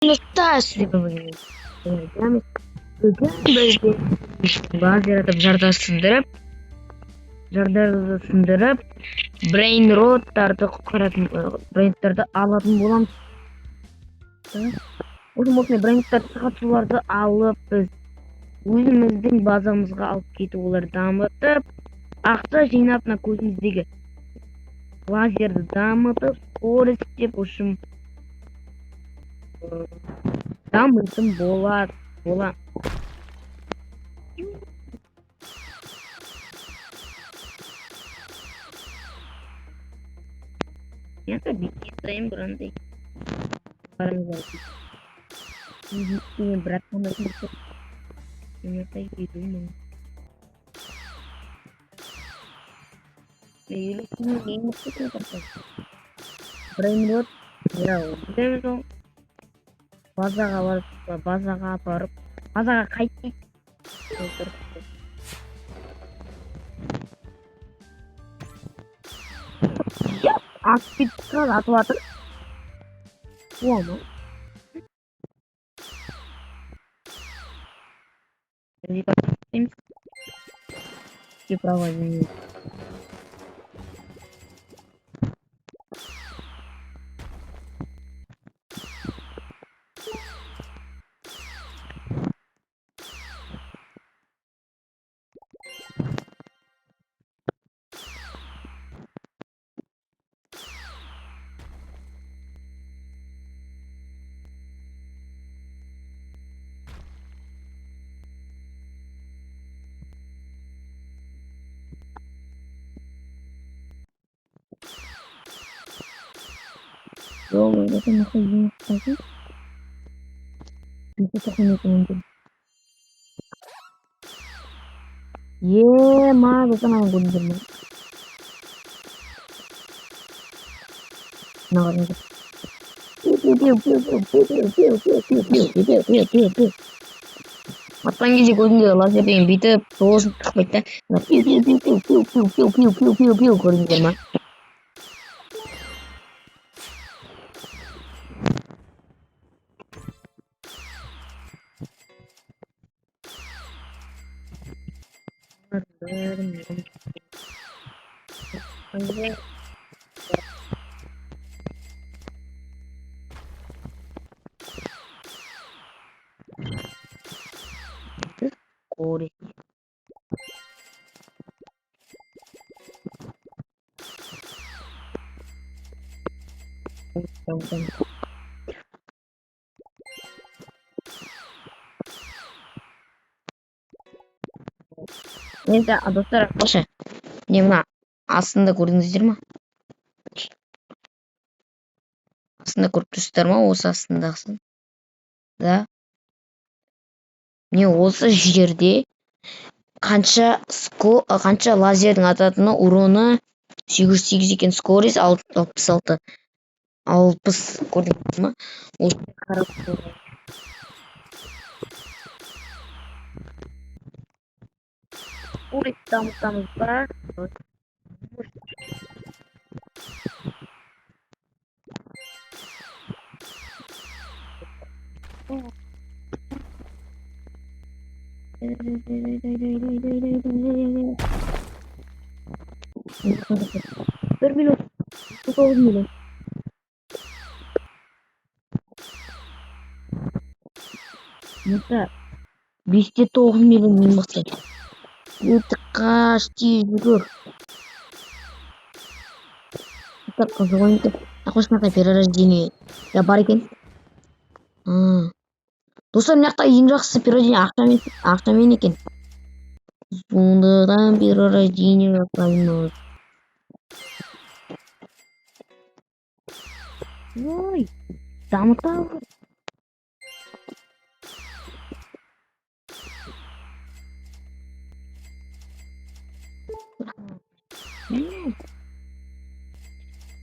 настоящий говорит. Базер жардарды сындырып, брейн роттарды куткаратын, брейндтерди алатын болам. Ошол брейндтер катчуларды алып, биз өзүбүздүн базамызга алып кетип, оларды дамытып, акча жыйнап, көзүбүздөгү лазерди дамытып, скорость деп ушум дамытым болот. Я-то битаем брандай. Брат, я так и думал. Или не брейнрот, я уже базага барып, базага кайтып. Аспитка атып. Ома. И права не. Это нахуй кстати. Это комментарий. Ма, это надо будет. Наверное. Аттан кезде көзүмдө лазерден битип, тоосун тыкпайт да. Көрдүңүздөр ма? Ори. Енді достар, қошы. Не мына астында көрдіңіздер ма? Астында көріп тұрсыздар ма? Осы астындағысын. Да. Міне осы жерде қанша лазердің ататыны уроны 808 екен, скорость 66. 60 көрдіңіз ма? Осы қарап көрейік. Дамытамыз бар. Bir milyon. 9 milyon. Mesela 509 milyon minması. Это каждый жук. Так, позвоните. Акошната перерождение. Я бар екен. Достар, мына жақта ең жақсысы перерождение ақшамен екен. Сондықтан перерождение жасаймыз. Ой, дамытамыз.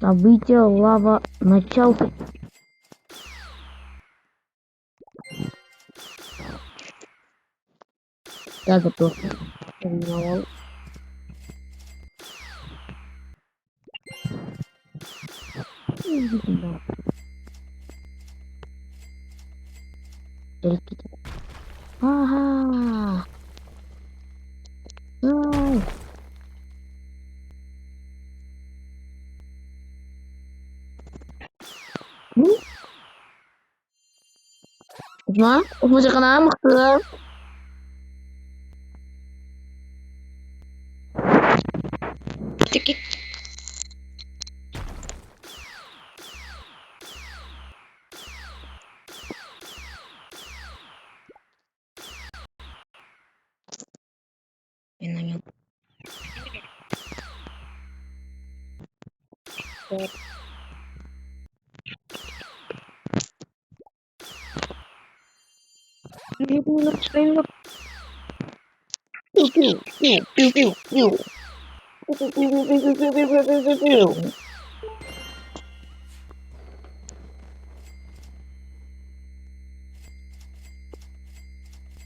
Событие лава начал. Я готов. Терминал. Дэрэг. Ааха. Ma, of moet ik een naam achter? Tikkie. En dan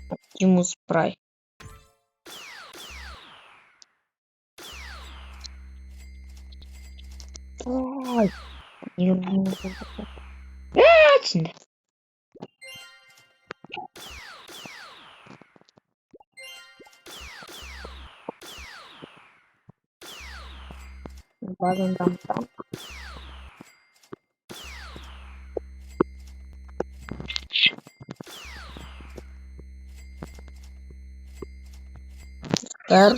Optimus Prime. Ой, не люблю. Очень. Там. Так.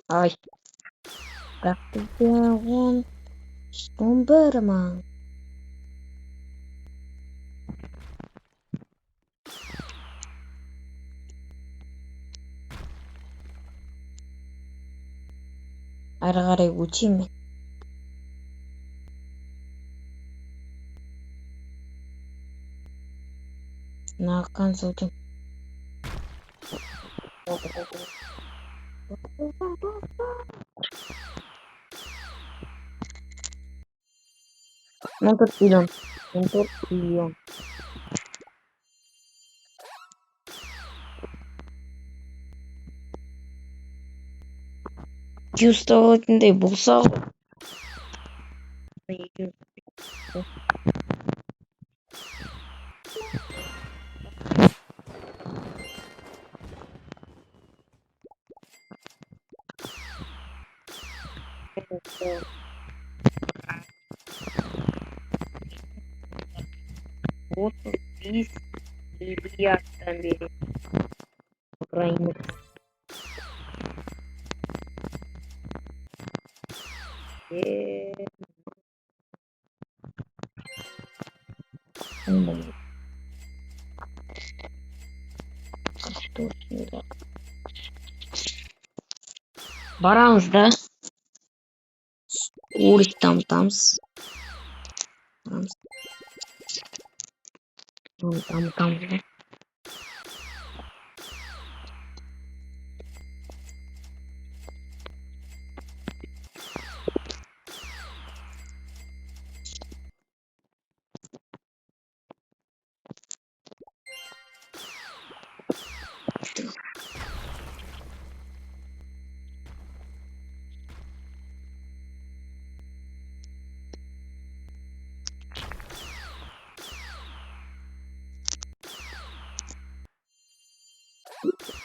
Ай, как тебя он Стомберман. Ара-гараа үчи юм. Нааган сууж. Монтор билион. Чувствовательный булсаа. Вот здесь миллиардом бери. Украину. Барамыз да. Улик там-тамс. Там.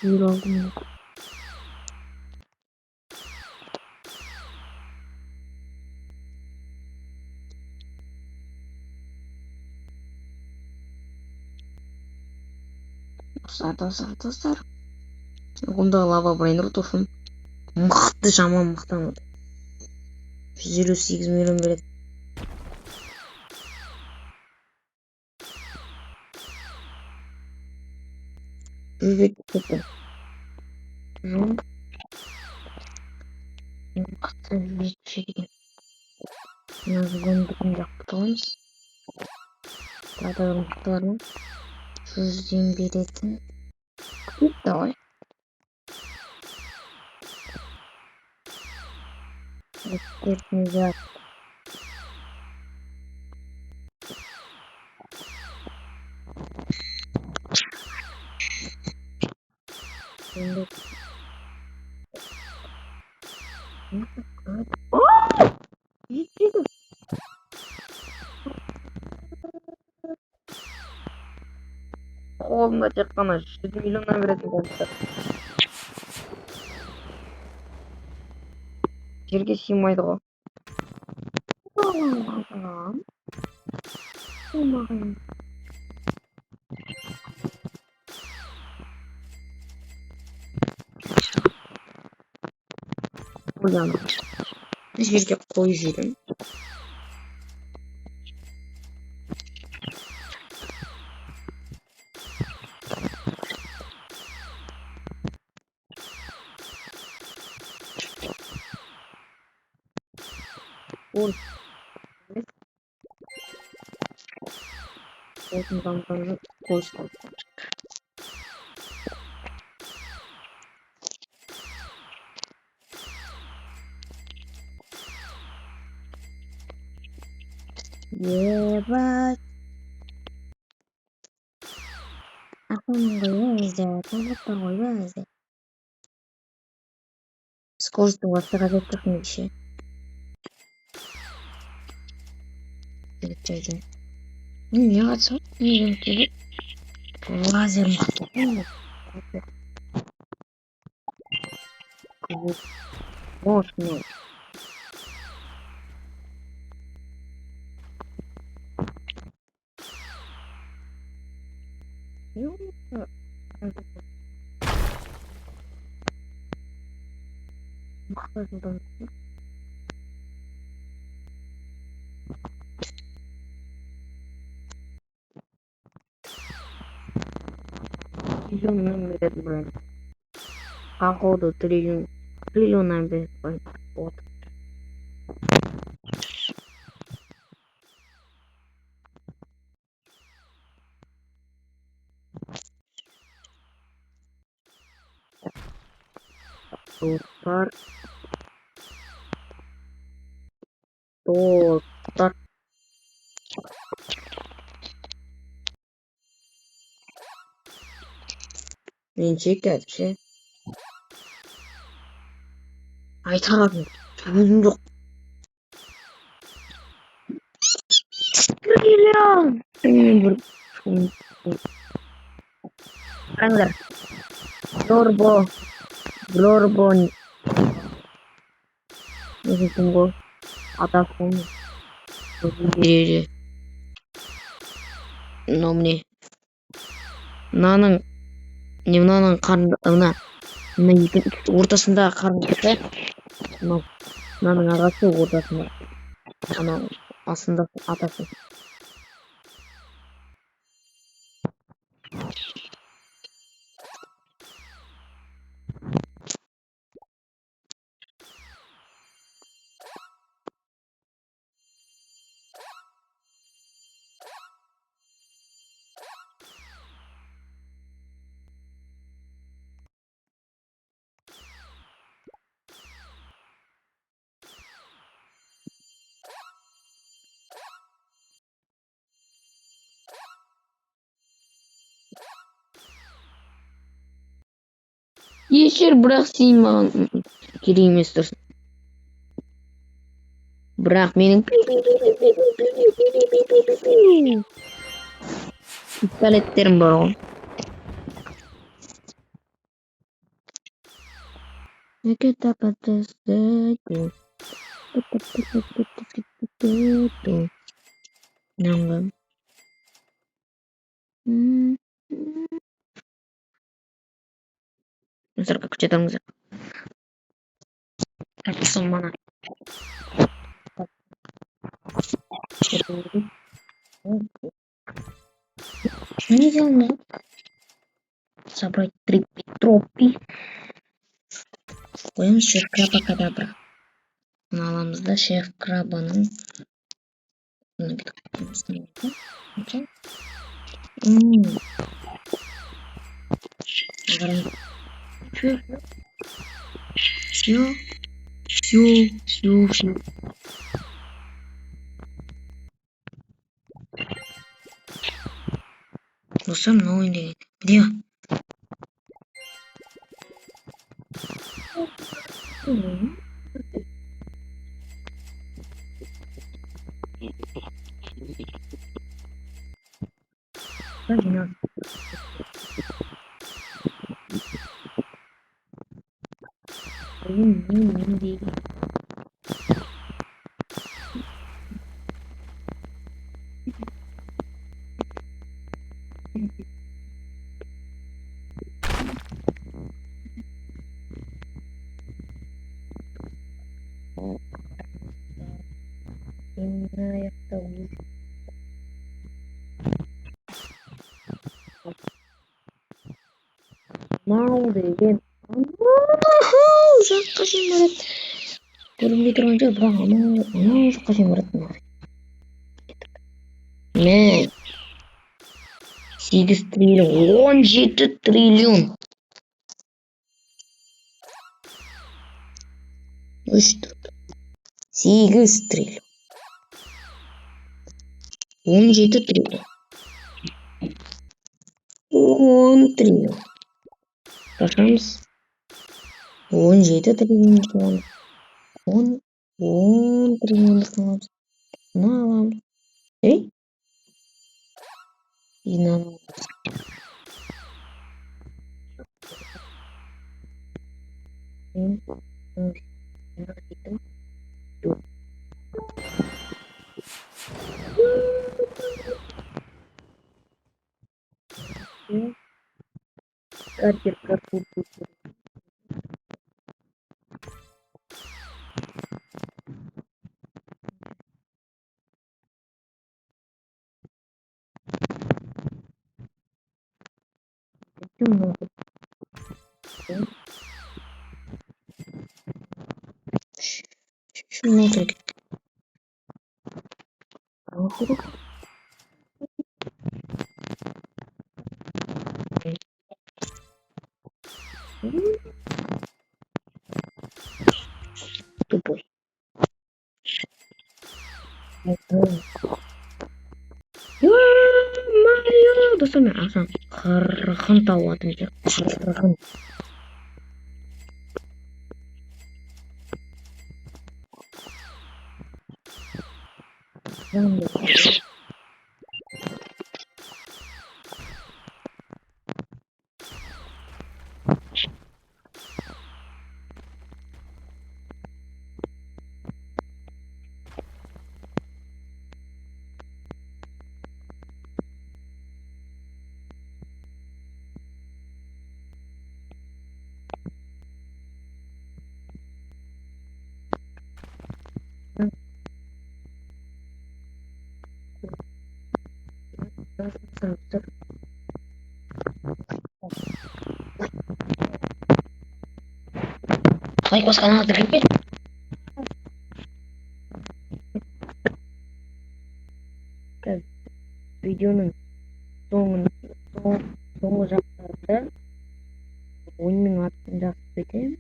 Bir oldu mu? Dostlar. Bunda lava brainer dursun. Mıhtı şaman mıhtamadı. 158 milyon böyle. Übek tuttu. Mıhtı bir şekilde. Nazgın bakın yaptığımız. Daha da mıhtılarını. 121 etin. Bir de var. Etmeyeceğiz. Şimdi Oğlumda çıkkana 100 milyondan veresin. Жерге сыймайды ғой. Ойланып. Жерге қой жүрем. Ой. Потім там кошти. Ебать. Ахуйның қоймайды. Талғаттар қоймайды. Скоростың вақтыға жеттіқін кеше. Келіп не қатысып? Не келіп? Лазер мықты. Мощный. Триллионнан береді бұрын. Походу триллионнан береді. Вот. Достар. Мен чекеді ше. Айтаратын сөзім жоқ. Триллион. Қараңдар. Блорбо. Өзің ғой. Атасын. Берері. Но мне. Мынаның қарындығы. Мына ортасында қарындығы. Мынаның ағасы ортасында. Ана астында атасы. Ешер бірақ сен маған керек емес тұрсын. Бірақ менің пистолеттерім бар ғой. Kita patas itu. Nangam. Ntar aku cerita nggak? Aku semana. Ini jangan. Sampai tropi. Koyun şef kraba kadabra. Kanalımızda şef krabanın bunu bir bakmışsın. Okey. Şu. Dostum ne oynuyor? Gidiyor. Hadi oyun değil. Ayakta uyur. Mau degen. Uzakka şımarıp. Görünmey durunca bırak ama uzakka şımarıp. Ne? 8 trilyon. 17 trilyon. 8 trilyon. 17 trilyon. 10 trilyon. Bakar mısın? 17 trilyon şu an. 10 trilyon falan. Ne alalım? İnanılmaz. Катер карпут. Темно. Şunu tak. Тупой. Марио, достойно, асан қырғын тауатын жер. Қырғын. Лайкос канал закрепить. Видеоның соңғы жақтарда ойынның атын жазып кетемін.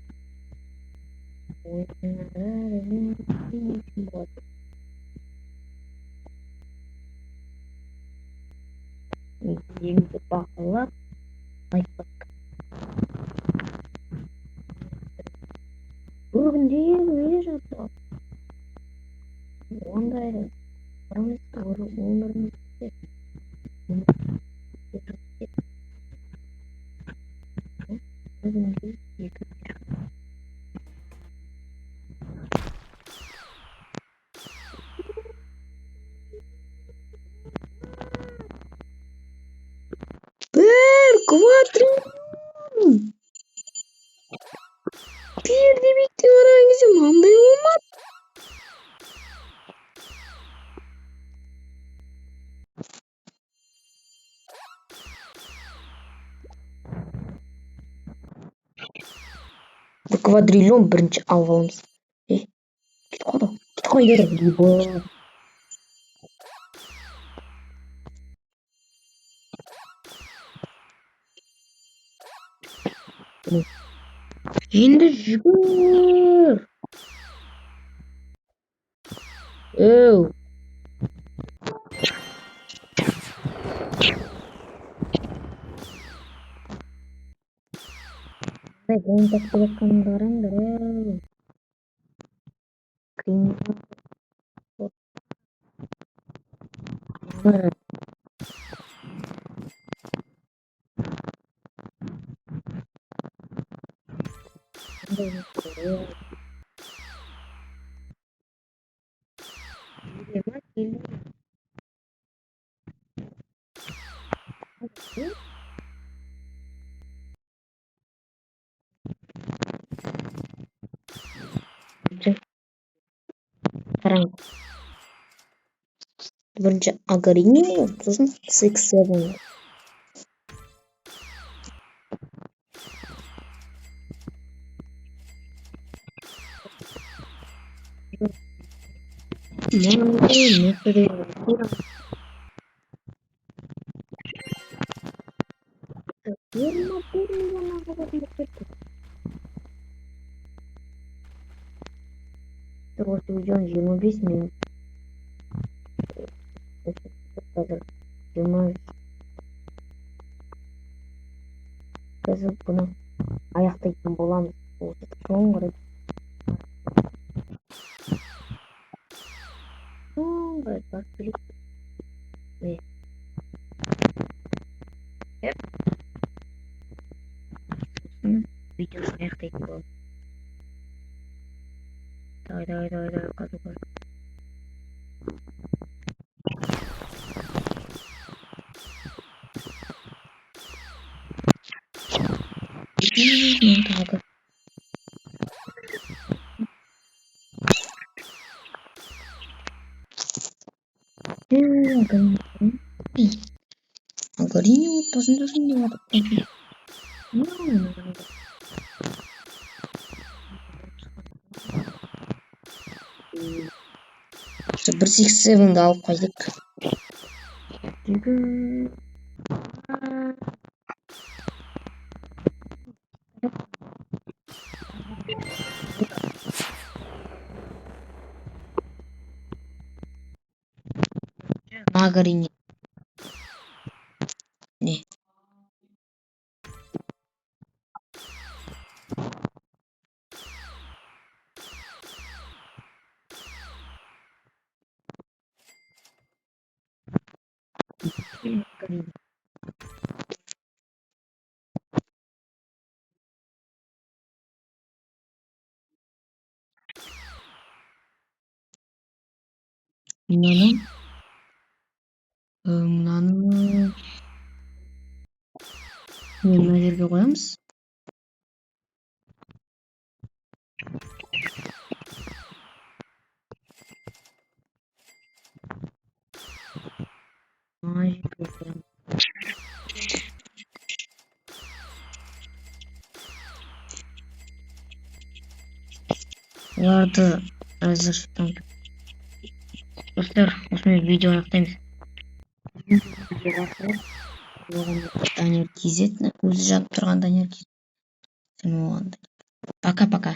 Ойынның аты болады. Еңді бақылап айтпақ. Бір күнде не жатыр? Ондай өмірімізде Квадриллион. Пердебектің араңызы маңдай болмады. Квадриллион бірінші алып аламыз. Кетіп қалды. Кетіп қойды. Енді жүгір. Оу. Ойын тапты жатқанымды қараңдар. Қараң. Бірінші Агарини, сосын 6-7. Осы видеоны 25 минут. Қазір бұны аяқтайтын боламыз. Осы соңғы рет. Соңғы рет бас біліп. Видеоны аяқтайтын боламыз. Давай, қазу. Агарини отбасын жасын деп атып. Бір 6-7-ді алып қайдық. Агарини. Не. Мынаны мына жерге қоямыз. Оларды разрешитам. Достар, осымен видео аяқтаймыз. Данияр KZ, өзі жанып тұрған Данияр KZ. Пока-пока.